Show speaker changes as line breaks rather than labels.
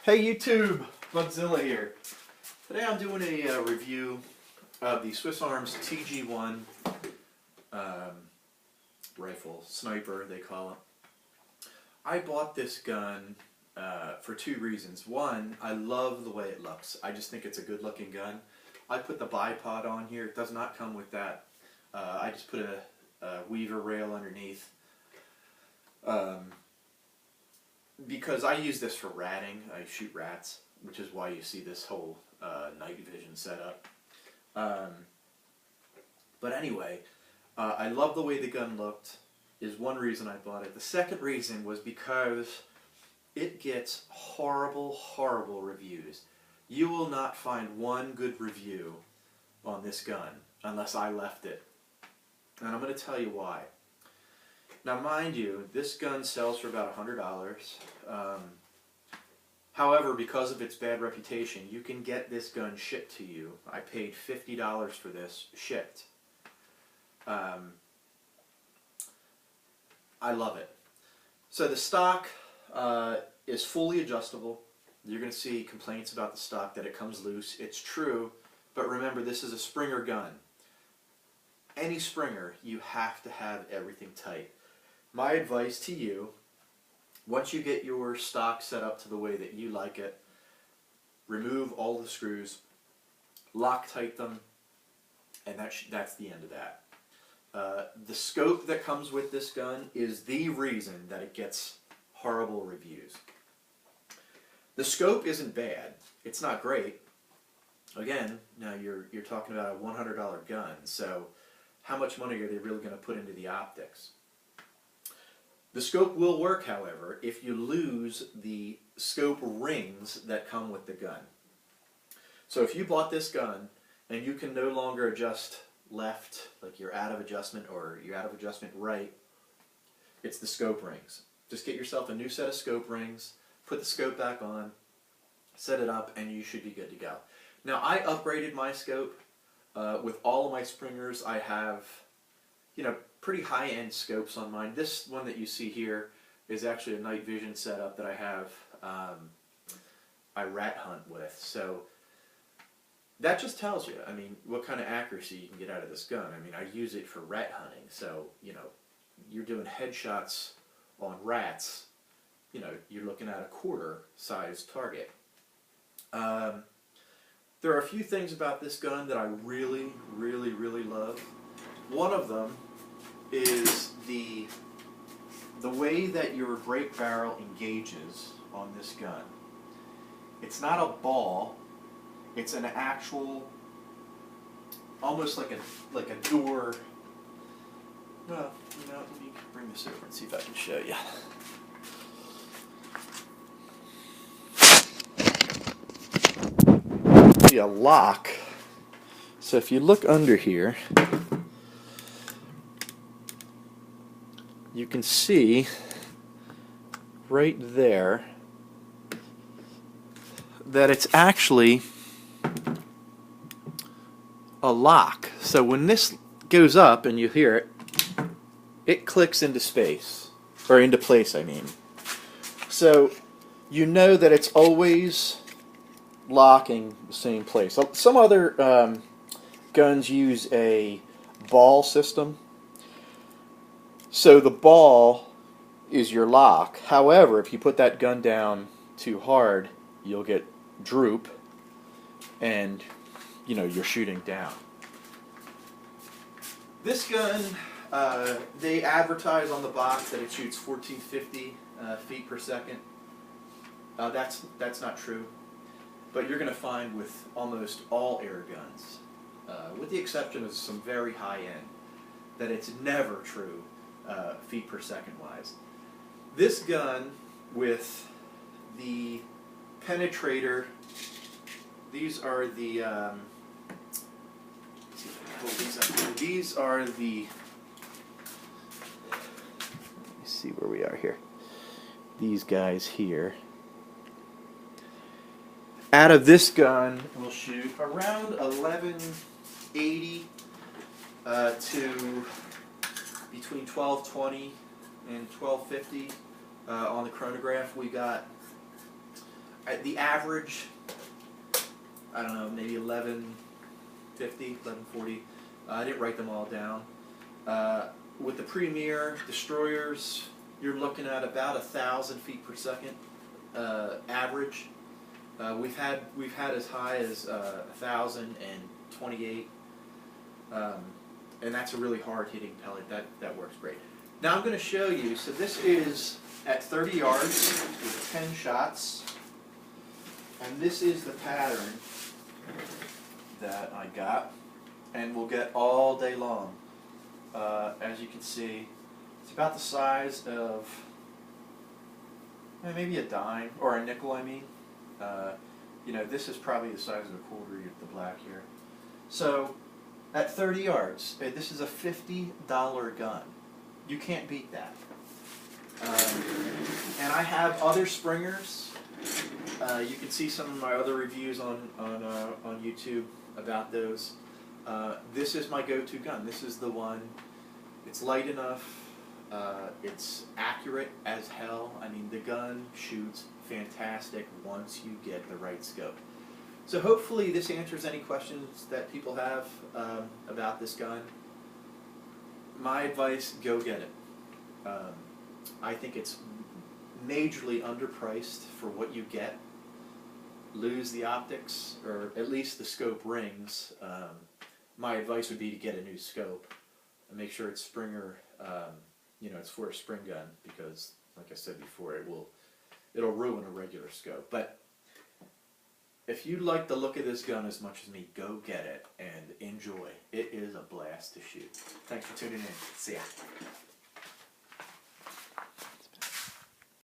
Hey YouTube, Budzilla here. Today I'm doing a review of the Swiss Arms TG-1 rifle, sniper they call it. I bought this gun for two reasons. One, I love the way it looks. I just think it's a good looking gun. I put the bipod on here. It does not come with that. I just put a weaver rail underneath. Because I use this for ratting. I shoot rats, which is why you see this whole night vision setup. But anyway, I love the way the gun looked, is one reason I bought it. The second reason was because it gets horrible, horrible reviews. You will not find one good review on this gun unless I left it. And I'm going to tell you why. Now, mind you, this gun sells for about $100. However, because of its bad reputation, you can get this gun shipped to you. I paid $50 for this shipped. I love it. So the stock is fully adjustable. You're going to see complaints about the stock that it comes loose. It's true, but remember, this is a Springer gun. Any Springer, you have to have everything tight. My advice to you, once you get your stock set up to the way that you like it, remove all the screws, Loctite them, and that's the end of that. The scope that comes with this gun is the reason that it gets horrible reviews. The scope isn't bad. It's not great. Again, now you're talking about a $100 gun, so how much money are they really going to put into the optics? The scope will work, however, if you lose the scope rings that come with the gun. So if you bought this gun and you can no longer adjust left, like you're out of adjustment, or you're out of adjustment right, it's the scope rings. Just get yourself a new set of scope rings, put the scope back on, set it up, and you should be good to go. Now, I upgraded my scope. With all of my Springers, I have, pretty high-end scopes on mine. This one that you see here is actually a night vision setup that I have, I rat hunt with. So that just tells you, what kind of accuracy you can get out of this gun. I use it for rat hunting. So, you're doing headshots on rats, you're looking at a quarter-sized target. There are a few things about this gun that I really, really, really love. One of them is the way that your break barrel engages on this gun. It's not a ball. It's an actual, almost like a door. Well, let me bring this over and see if I can show you. A lock. So if you look under here, you can see right there that it's actually a lock. So when this goes up and you hear it, it clicks into space, or into place, So you know that it's always locking the same place. Some other guns use a ball system. So the ball is your lock. However, if you put that gun down too hard, you'll get droop and you're shooting down. This gun, they advertise on the box that it shoots 1450 feet per second. That's not true. But you're going to find with almost all air guns, with the exception of some very high-end, that it's never true feet per second wise. This gun with the penetrator, these are the, let's see if I can hold these up here. These are the, let me see where we are here. These guys here. Out of this gun, we'll shoot around 1180 to between 1220 and 1250 on the chronograph. We got the average, I don't know, maybe 1150, 1140. I didn't write them all down. With the Premier destroyers, you're looking at about 1,000 feet per second average. We've had as high as 1,028, and that's a really hard hitting pellet. That works great. Now I'm going to show you. So this is at 30 yards with 10 shots, and this is the pattern that I got, and we'll get all day long. As you can see, it's about the size of maybe a dime, or a nickel, I mean. You know, this is probably the size of a quarter, the black here. So, at 30 yards, this is a $50 gun. You can't beat that. And I have other Springers. You can see some of my other reviews on YouTube about those. This is my go-to gun. This is the one. It's light enough. It's accurate as hell. I mean, the gun shoots fantastic once you get the right scope. So hopefully this answers any questions that people have about this gun. My advice, go get it. I think it's majorly underpriced for what you get. Lose the optics, or at least the scope rings. My advice would be to get a new scope and make sure it's Springer. You know, it's for a spring gun, because, like I said before, it'll ruin a regular scope. But if you like the look of this gun as much as me, go get it and enjoy. It is a blast to shoot. Thanks for tuning in. See ya.